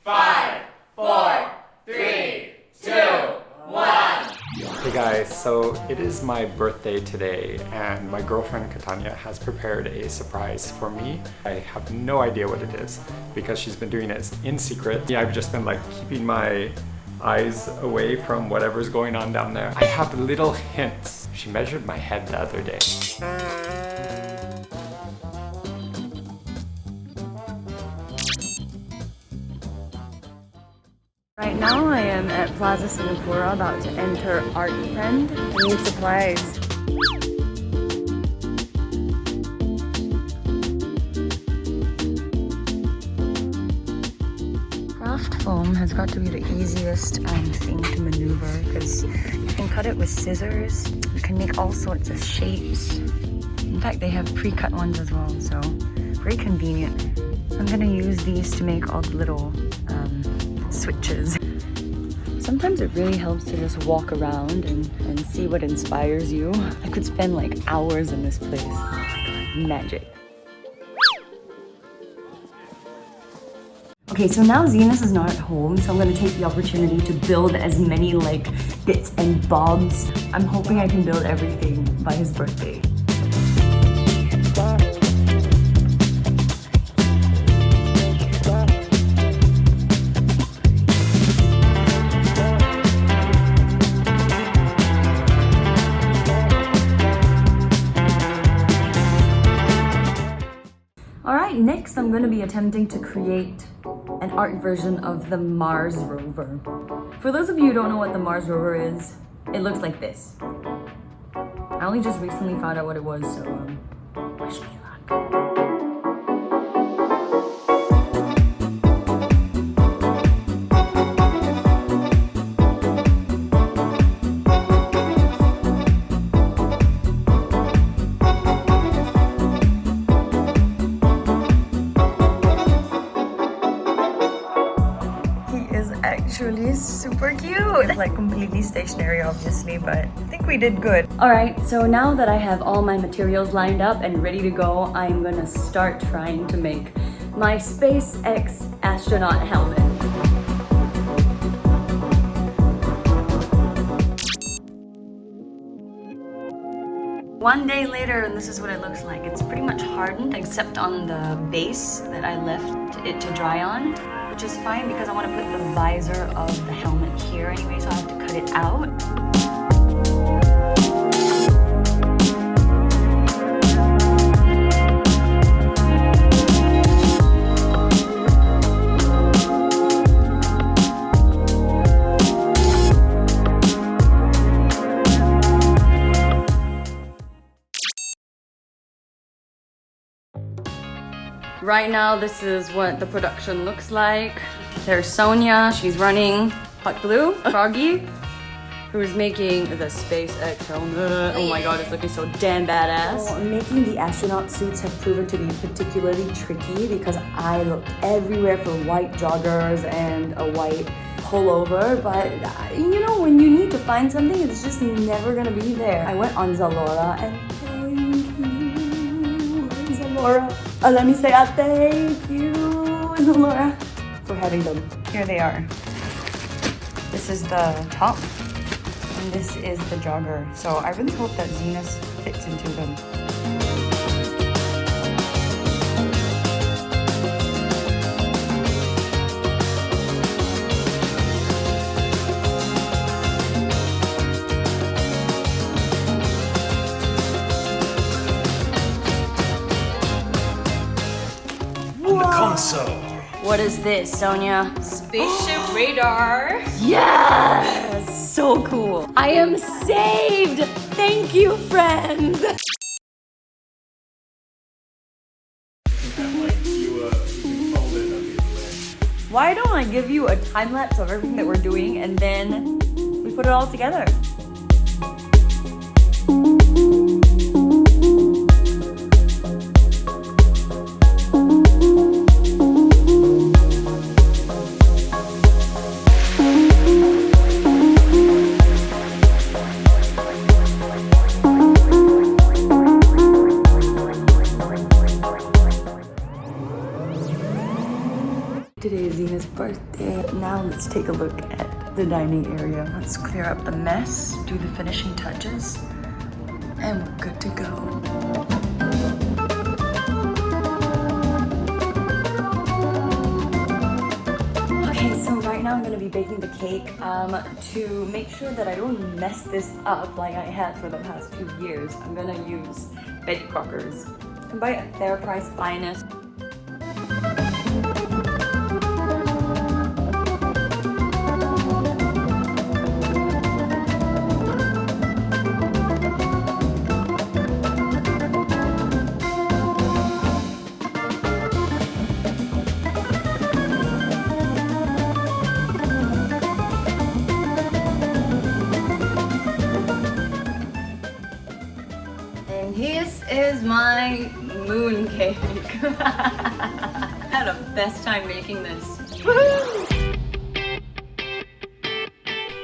5, 4, 3, 2, 1. Hey guys, so it is my birthday today and my girlfriend Katanya has prepared a surprise for me. I have no idea what it is because she's been doing it in secret. Yeah, I've just been like keeping my eyes away from whatever's going on down there. I have little hints. She measured my head the other day. Right now I am at Plaza Singapore about to enter Art Friend. I need supplies. Craft foam has got to be the easiest thing to maneuver because you can cut it with scissors. You can make all sorts of shapes. In fact, they have pre-cut ones as well, so very convenient. I'm gonna use these to make all the little switches. Sometimes it really helps to just walk around and see what inspires you. I could spend like hours in this place. Oh my god, magic. Okay, so now Zenos is not at home, so I'm gonna take the opportunity to build as many like bits and bobs. I'm hoping I can build everything by his birthday. Alright, next I'm going to be attempting to create an art version of the Mars rover. For those of you who don't know what the Mars rover is, it looks like this. I only just recently found out what it was, so wish me luck. Actually super cute. Like completely stationary obviously, but I think we did good. Alright, so now that I have all my materials lined up and ready to go, I'm gonna start trying to make my SpaceX astronaut helmet. One day later, and this is what it looks like. It's pretty much hardened except on the base that I left it to dry on, which is fine because I want to put the visor of the helmet here anyway, so I have to cut it out. Right now, this is what the production looks like. There's Sonia, she's running hot glue. Froggy, who's making the SpaceX helmet. Oh my god, it's looking so damn badass. Well, making the astronaut suits have proven to be particularly tricky because I looked everywhere for white joggers and a white pullover, but you know, when you need to find something, it's just never gonna be there. I went on Zalora and thank you, Zalora. Let me say thank you, Zalora, for having them. Here they are. This is the top, and this is the jogger. So I really hope that Zenos fits into them. Console. What is this, Sonia? Spaceship radar. Yes! So cool. I am saved! Thank you, friends! Why don't I give you a time lapse of everything that we're doing and then we put it all together? birthday. Now let's take a look at the dining area. Let's clear up the mess, do the finishing touches, and we're good to go. Okay, so right now I'm gonna be baking the cake to make sure that I don't mess this up like I had for the past 2 years. I'm gonna use Betty Crocker's. You can buy it at Fairprice Finest. This is my moon cake. I had a best time making this. Woohoo!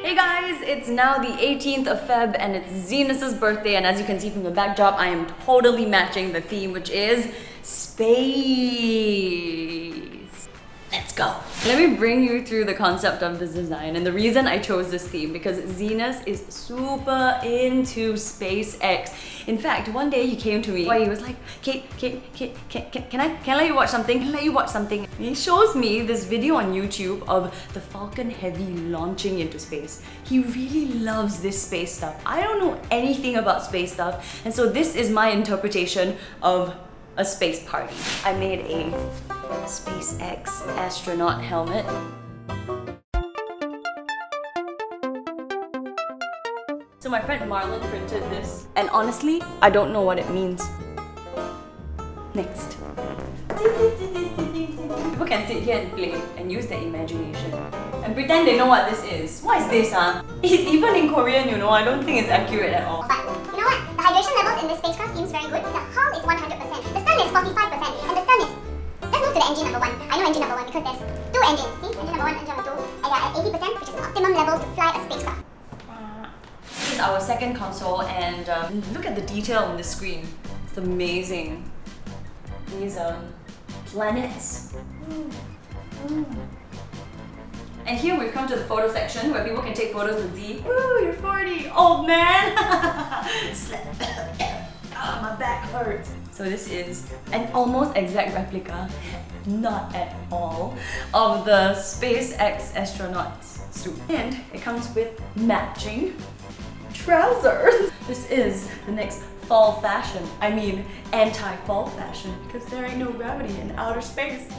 Hey guys, it's now the 18th of Feb and it's Zenos' birthday, and as you can see from the backdrop, I am totally matching the theme, which is space. Let's go. Let me bring you through the concept of this design and the reason I chose this theme, because Zenos is super into SpaceX. In fact, one day he came to me, he was like, Kate, can I let you watch something? Can I let you watch something? He shows me this video on YouTube of the Falcon Heavy launching into space. He really loves this space stuff. I don't know anything about space stuff, and so this is my interpretation of a space party. I made a SpaceX astronaut helmet. So my friend Marlon printed this, and honestly, I don't know what it means. Next. People can sit here and play and use their imagination and pretend they know what this is. What is this, huh? It's even in Korean, you know. I don't think it's accurate at all. But you know what? The hydration levels in this spacecraft seems very good. The hull is 100%. The sun is 45%. And the sun is... Let's move to the engine number 1. I know engine number 1 because there's 2 engines. See? Engine number 1, engine number 2. And they are at 80%, which is the optimum level to fly a spacecraft. This is our second console, and look at the detail on the screen. It's amazing. These planets. And here we've come to the photo section where people can take photos with Z. Woo, you're 40, old man! Ah, my back hurts. So this is an almost exact replica, not at all, of the SpaceX astronaut's suit. And it comes with matching trousers. This is the next fall fashion. I mean, anti-fall fashion, because there ain't no gravity in outer space.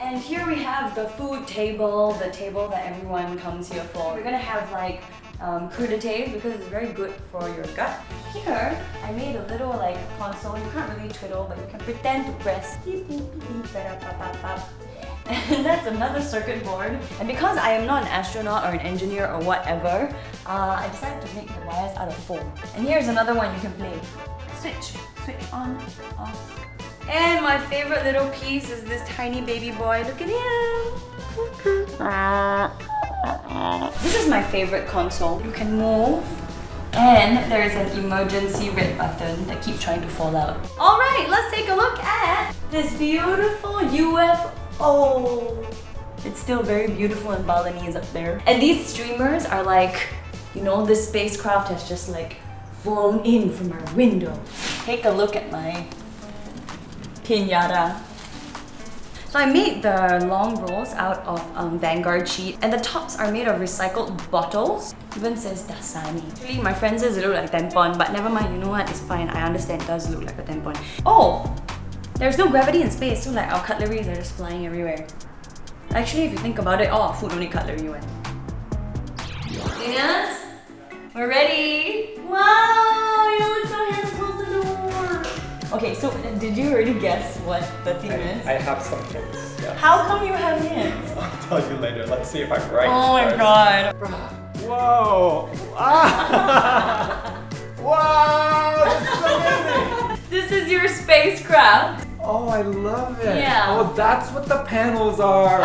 And here we have the food table, the table that everyone comes here for. We're gonna have like crudités because it's very good for your gut. Here, I made a little like console. You can't really twiddle, but you can pretend to press. And that's another circuit board. And because I am not an astronaut or an engineer or whatever, I decided to make the wires out of foam. And here's another one you can play. Switch on, off. And my favorite little piece is this tiny baby boy. Look at him. This is my favorite console. You can move, and there's an emergency red button that keeps trying to fall out. All right, let's take a look at this beautiful UFO. It's still very beautiful in Balinese up there. And these streamers are like, you know, this spacecraft has just like flown in from our window. Take a look at my piñata. So I made the long rolls out of Vanguard sheet, and the tops are made of recycled bottles. Even says Dasani. Actually, my friend says it looks like tampon, but never mind, you know what, it's fine. I understand it does look like a tampon. Oh! There's no gravity in space, so like our cutleries are just flying everywhere. Actually, if you think about it, oh, food only cutlery went. Zenos, we're ready! Wow, you look so handsome, close the door! Okay, so did you already guess what the theme is? I have some hints, yeah. How come you have hints? I'll tell you later. Let's see if I'm right. Oh my first. god. Whoa! Ah! Wow! This is amazing! This is your spacecraft. Oh, I love it. Yeah. Oh, that's what the panels are.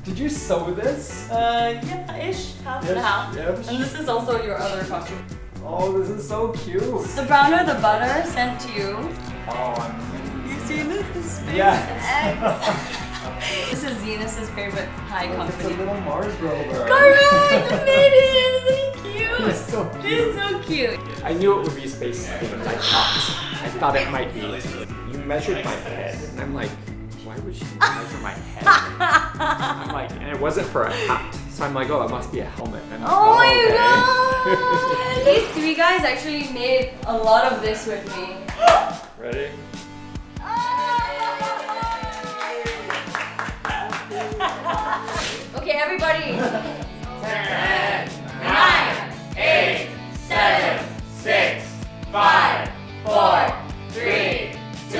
Did you sew this? Yeah, ish. Half and half. Yes. And this is also your other costume. Oh, this is so cute. The browner the butter sent to you. Oh, These Zenos is SpaceX. Yes. This is Zenos' favorite pie It's a company. little Mars rover. Correct! I made it! Thank you! It's so cute. It's so cute. I knew it would be space themed. I thought it might be. You measured my head, and I'm like, why would she measure my head? I'm like, and it wasn't for a hat, so I'm like, oh, it must be a helmet. And Oh my okay. god! These three guys actually made a lot of this with me. Ready? Okay, everybody. 10, 9, 8, 7, 6, 5, 4, 3, 2,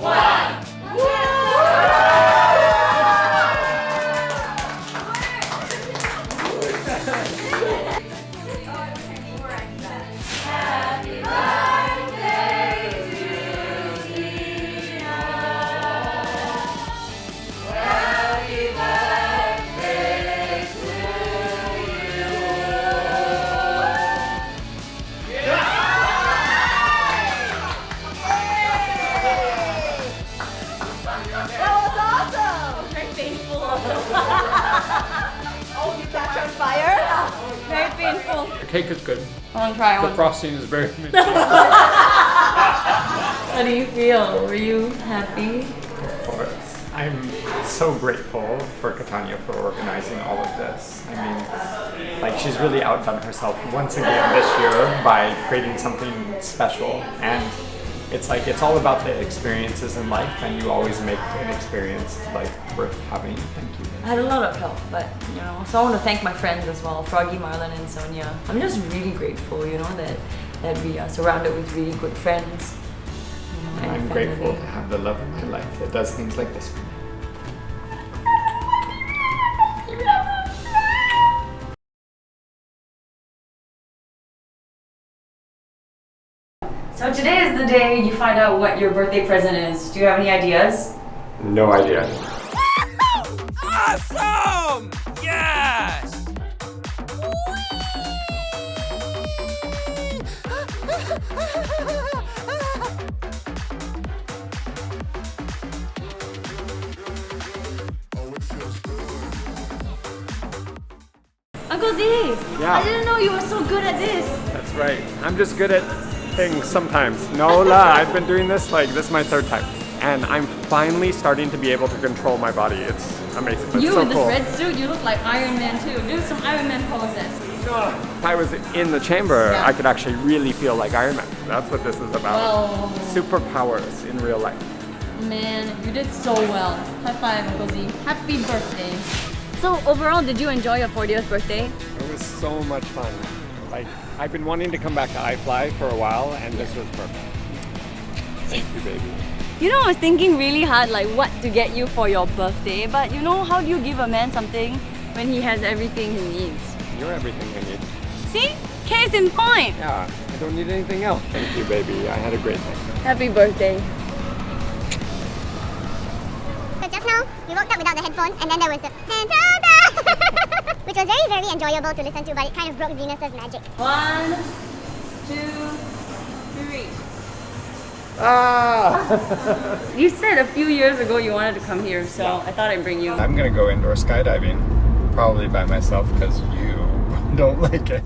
1. Very painful. The cake is good. I want to try The one. frosting is very mint. How do you feel? Were you happy? Of course. I'm so grateful for Catania for organizing all of this. I mean, like, she's really outdone herself once again this year by creating something special. And it's like, it's all about the experiences in life, and you always make an experience like worth having. Thank you. I had a lot of help, but you know, so I want to thank my friends as well, Froggy, Marlon, and Sonia. I'm just really grateful, you know, that we are surrounded with really good friends. You know, and I'm family. grateful to have the love of my life that does things like this for me. So today is the day you find out what your birthday present is. Do you have any ideas? No idea. Awesome! Yes! Uncle Z! Yeah. I didn't know you were so good at this. That's right. I'm just good at things sometimes. No lie, I've been doing this this is my third time. And I'm finally starting to be able to control my body. It's amazing. It's You so in this cool. red suit, you look like Iron Man too. Do some Iron Man poses. If I was in the chamber, Yeah. I could actually really feel like Iron Man. That's what this is about. Wow. Superpowers in real life. Man, you did so well. High five, Uncle Z. Happy birthday. So overall, did you enjoy your 40th birthday? It was so much fun. Like, I've been wanting to come back to iFly for a while, and this was perfect. Thank you, baby. You know, I was thinking really hard like what to get you for your birthday, but you know, how do you give a man something when he has everything he needs? You're everything I need. See? Case in point! Yeah, I don't need anything else. Thank you, baby. I had a great night. Happy birthday. So just now, we woke up without the headphones, and then there was the which was very, very enjoyable to listen to, but it kind of broke Zenos' magic. 1, 2, 3. Ah! You said a few years ago you wanted to come here, so I thought I'd bring you. I'm gonna go indoor skydiving, probably by myself because you don't like it.